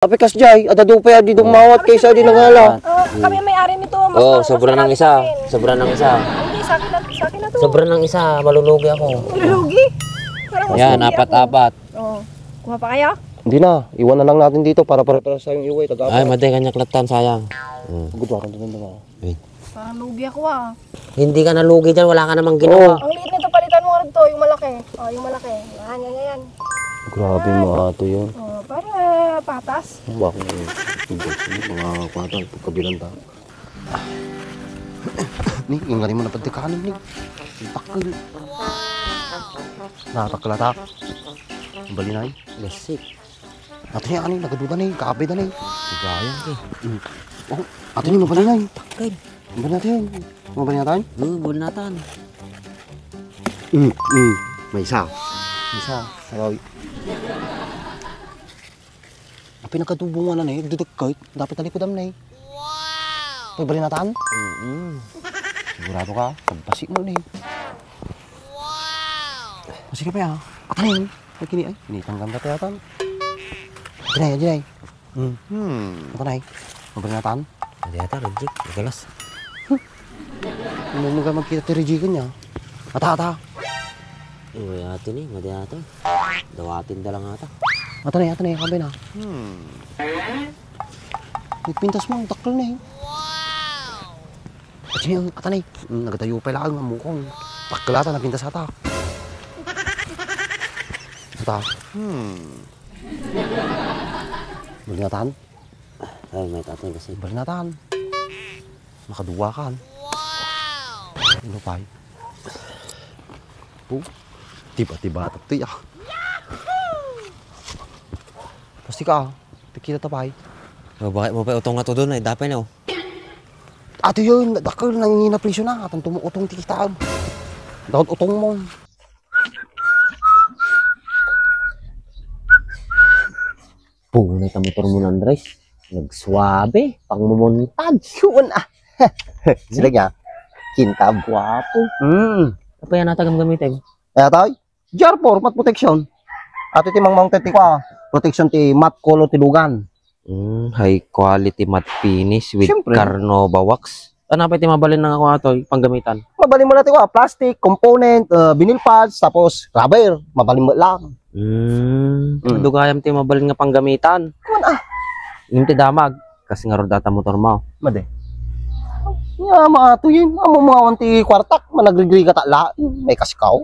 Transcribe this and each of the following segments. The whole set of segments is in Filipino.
Apikas jay, adadupay adi dumawat kaysa di nangala. Kami may-ari nito. Sobra ng isa. Sobra ng isa. Hindi, sa akin na to. Sobra ng isa. Malulugi ako. Malulugi? Yan, apat-apat. Oo. Kuha pa kaya? Hindi na, iwan na lang natin dito para sa yung iway. Ay, maday kanya klatan, sayang. Gudwaran din naman. Parang lugi ako ah. Hindi ka nalugi dyan, wala ka namang ginawa. Ang liit nito, palitan mo rin to, yung malaki. Oh, yung malaki. Yan. Grabe mga ato yun. Oh, para patas. Bakit mga kwatal, pagkabilan ta. Ni, yung galing mo na pagtikanin ni. Takil. Nakataklatak. Bali na Lasik. ato niya ani, nagaduda na kaabay na na Sigayang eh. Oh, ato niya mabali na Takil. Mabali natin. Mabali natin? Bulnatan. May isa. Ayaw. Pinakatubungan na na dudagkay. Dapat talikod na Wow! May bali natin? Sigurado ka, pagpasik mo na Wow! Sige pa ya. Atanin. Kini ay, tinitanggang ka tayatan. Jinay. Apa na Mabali natin? Hindi ata, reject. Nagalas. Ano ka magkita ti rejikan niya? Ata. Uy, atin eh. Madi ata. Dawatin dalang ata. Ata na, kabay na. Nagpintas mo, takal na At siya, ata na nagatayo pa lang ang mukong. Takal ata, napintas ata. Bali natan? Ay, may tatay kasi. Bali natan. Makaduwa ka. Ano pa Tiba-tiba tatay Pasti ka Pikita tapay. Bakit mo pa utong nga to doon ay dapay na Ato yun, dakal nangingina presyo na. Atang tumuutong tikitaan. Daot utong mo. Punay ka motor mo ng Andres. Nagsuwabe. Pangmumuntad. Yun Sila niya. Kinta guwapo. Apa yan natagam gamitin? Tay, jar4, mat protection. Ato timang mounted ti ko protection ti mat color ti lugan. High quality matte finish with Siyempre. Carnova wax. Ano pa iti mabalin ng ako atoy panggamitan? Mabalin mo natin plastic, component, vinyl pads, tapos rubber. Mabalin mo lang. Dugayam ti mabalin nga panggamitan. Yung ti damag. Kasi nga ro data motor mo. Made. Mga ato yun. Amo mga wanti kwartak. Managrigri ka tala. May kasikaw.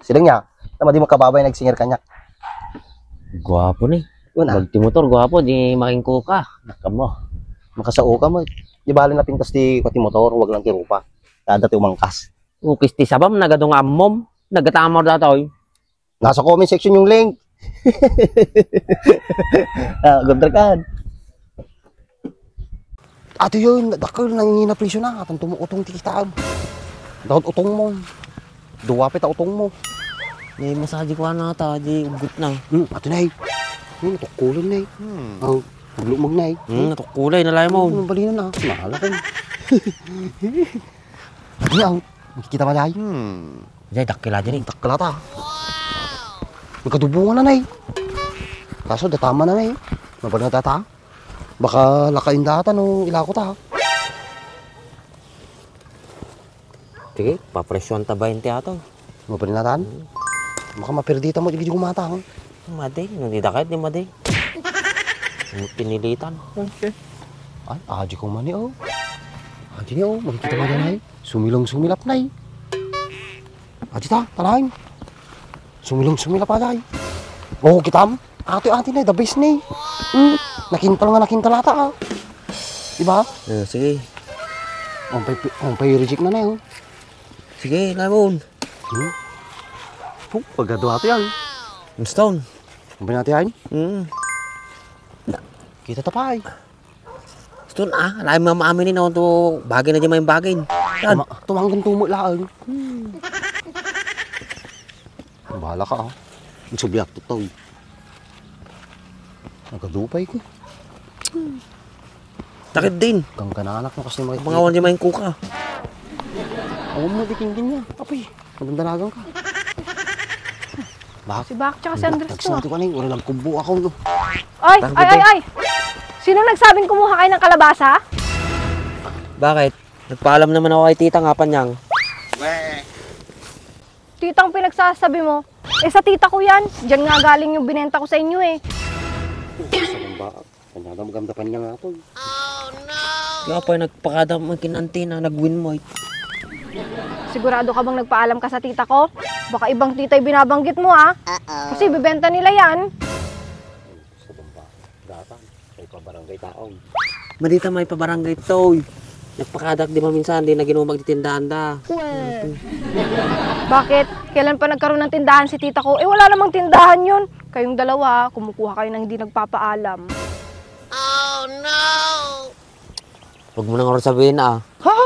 Silang niya. Tama di makababay nagsinger kanya. Gwapo ni. Yun Magti motor gwapo. Di makingko ka. Nakamo. Makasao ka mo. Di bali na pintas ti pati motor. Huwag lang ti rupa. Kada ti umangkas. Ukis ti sabam. Nagadong ammom. Nagatamor datoy. Nasa comment section yung link. Gandra ka. Ato yun. Dakal nangingina presyo na. Atang tumuutong tikitaan. Daot utong mo. Duwapit utong mo. May masaji ko na ata. Di ugot na. Ato na natukulan na paglumag na Natukulay na layo mo. Bali na mahala ka Ayaw. Nakikita ba dahil? Diyan, dakila dyan eh. Takalata. Nagkadubungan na Kaso datama na Mabal na data. Baka lakain data nung ilako ta. Sige, papresyon ta 20 ato. Mabal na tan. Baka maperdita mo, di gumata. Madi, hindi dakit ni Madi. Pinilitan. Ay, aji ko man Aji niyo, makikita mo yan Sumilong-sumilap na Aji ta, tanahin. Sumilong-sumilap pa Oh, kitam. Ate na, the best na Nakintal ata Diba? Sige. Ang pay-reject na Sige, Lamon. Pagkado ato yan. Stone. Ang ba natin Kita tapay. Stone layo mo maaminin ako to bagay na dyan may bagay. Tumanggang tumo lang. Bahala ka Subiak to Nagkadupay ko. Takit din. Kang kananak mo kasi Mga wala dyan may kuka. Ako mo diking-king niya. Apoy, magandalagang ka. Si Bak tsaka si Andres to. Nagsanto ka na wala lang kubo ako. Ay, Tangko ay, din. ay, ay! Sino nagsabing kumuha kayo ng kalabasa? Bakit? Nagpaalam naman ako kay tita nga panyang. Titang pinagsasabi mo. Eh sa tita ko yan. Diyan nga galing yung binenta ko sa inyo eh. Sa ba? Kanya maganda pa niya nga to. Kaya pa nagpakadam mo kinanti na nag-win mo. Sigurado ka bang nagpaalam ka sa tita ko? Baka ibang tita'y binabanggit mo ha. Kasi bibenta nila yan. Sa ba? Datang. May pabarangay taong. Madita may pabarangay to. Nagpakadak di ba minsan, di na ginumag titindahan da. Bakit? Kailan pa nagkaroon ng tindahan si tita ko? Eh wala namang tindahan yun. Kayong dalawa, kumukuha kayo ng hindi nagpapaalam. Huwag mo nang sabihin ah. Ha?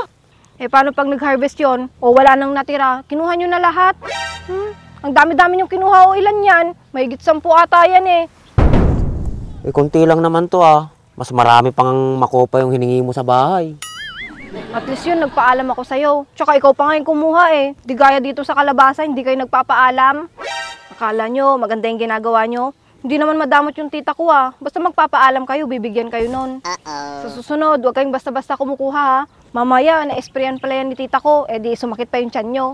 Eh paano pag nag-harvest yun? O wala nang natira? Kinuha nyo na lahat? Ang dami-dami yung kinuha o ilan yan? Mahigit 10 ata yan eh. Eh konti lang naman to ah. Mas marami pang makopa yung hiningi mo sa bahay. At least yun, nagpaalam ako sa'yo. Tsaka ikaw pa ngayon kumuha eh. Di gaya dito sa kalabasa, hindi kayo nagpapaalam. Akala nyo, maganda yung ginagawa nyo. Hindi naman madamot yung tita ko ah. Basta magpapaalam kayo, bibigyan kayo nun. Sa susunod, huwag kayong basta-basta kumukuha ha. Mamaya, na-sprayan pala yan ni tita ko, eh di sumakit pa yung tiyan nyo.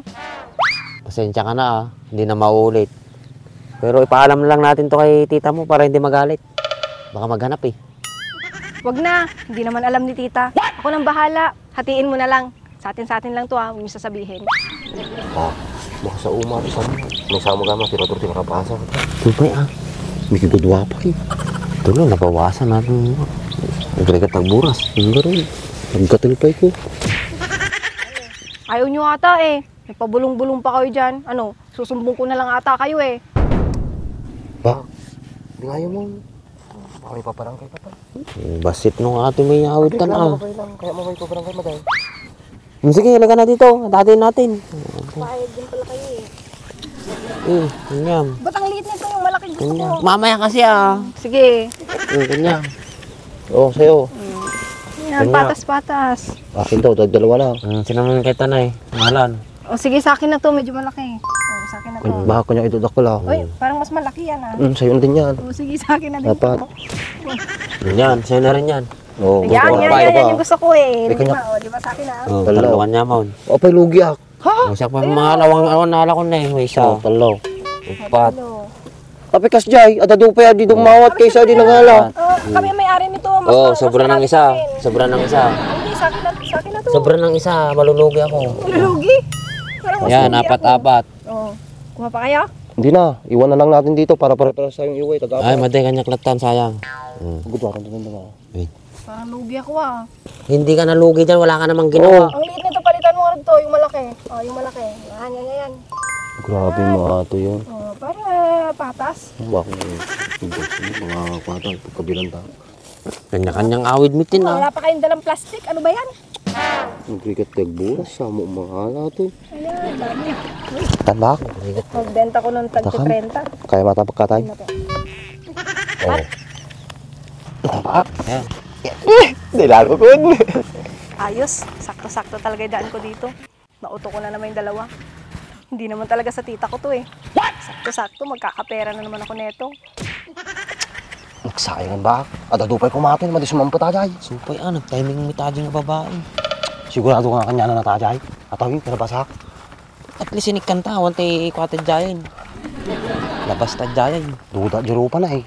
Pasensya ka na ah. Hindi na maulit. Pero ipaalam lang natin to kay tita mo para hindi magalit. Baka maghanap eh. Wag na, hindi naman alam ni tita. Ako nang bahala, hatiin mo na lang. Sa atin lang to ha, huwag niyo sasabihin. Ah, baka sa uma, sa mo. May sama gama, tira-tur, tira-kapasa. Tupay ah. May kigudwa pa eh. Ito lang, nabawasan natin. Nagregat tagburas. Hindi rin. Nagkatilpay ko. Ayaw nyo ata eh. May pabulong-bulong pa kayo dyan. Ano, susumbong ko na lang ata kayo eh. Ba? Hindi nga yun mo. Baka may paparangkay pa pa. Basit nung ate may awitan ah. Okay lang. Kaya mo may paparangkay maday. Sige, ilaga na dito. Datin natin. Pahayag din pala kayo eh. Ganyan. Ba't ang liit nito yung malaking gusto Ganyan. ko? Mamaya kasi ah. Sige. Ganyan. Oo, sa'yo. Yan, Kanya. patas-patas. Akin daw, dalawa lang. Sinaman kay tanay. Ngalan. O sige, sa akin na to. Medyo malaki. O, sa akin na to. Baka kanya ito dakol ah. Uy, parang mas malaki yan ah. Sa'yo na din yan. O sige, sa akin na din. Dapat. Ganyan. Sa'yo na rin yan. Oo, Yan yung gusto ko eh. May Di kanya- ba? O, di ba sa akin ah? Oh, Dalawa. talawan niya maun. Apay lugi ah. Isa pa mga lawang nala ko na eh. May isa. Talaw. Upat. Ano? Apay kasjay, adado pa yan di dumawat kaysa di nangala. Kami may-ari nito. Mas Oo, mas sobra ng marami isa. sa akin. Sobra ng isa. Hindi, sa akin na to. Sobra ng isa. Malulugi ako. Malulugi. Parang mas Ayan, lugi ako. apat-apat. Oo. Kuha pa kaya? Hindi na, iwan na lang natin dito para sa yung iway. Ay, Tagapa. maday kanya klatan, sayang. Gudwa ka din na. Parang lugi ako ah. Hindi ka nalugi dyan, wala ka namang ginawa. Ang liit nito, palitan mo nga to, yung malaki. Oh, yung malaki. Yan. Grabe mga ato yun. Oh, para patas. Bakit mga kwata, pagkabilang ta. Kanya-kanyang awid mitin ah. Wala pa kayong dalang plastic. Ano ba yan? Nagrikat tagburas, sama mga ato. Ayan, dami. Tanda ko. Magbenta ko ng tag Takam. 30. Kaya matapag ka tayo. Ano to? Oo. Tama. Ayan. Nilago ko. Ayos. Sakto-sakto talaga yung daan ko dito. Nauto ko na naman yung dalawa. Hindi naman talaga sa tita ko to eh. Sakto-sakto, magkakapera na naman ako neto. Nagsayang ba? Adado pa'y kumatin, madi sumampa tajay. Supay ah, nag-timing may tajing na babae. Sigurado ka kanya na natajay. Atawin, kinabasak. At least sinikanta, wante ikwatad jayan. Labas tad jayan. Duda, juro pa na eh.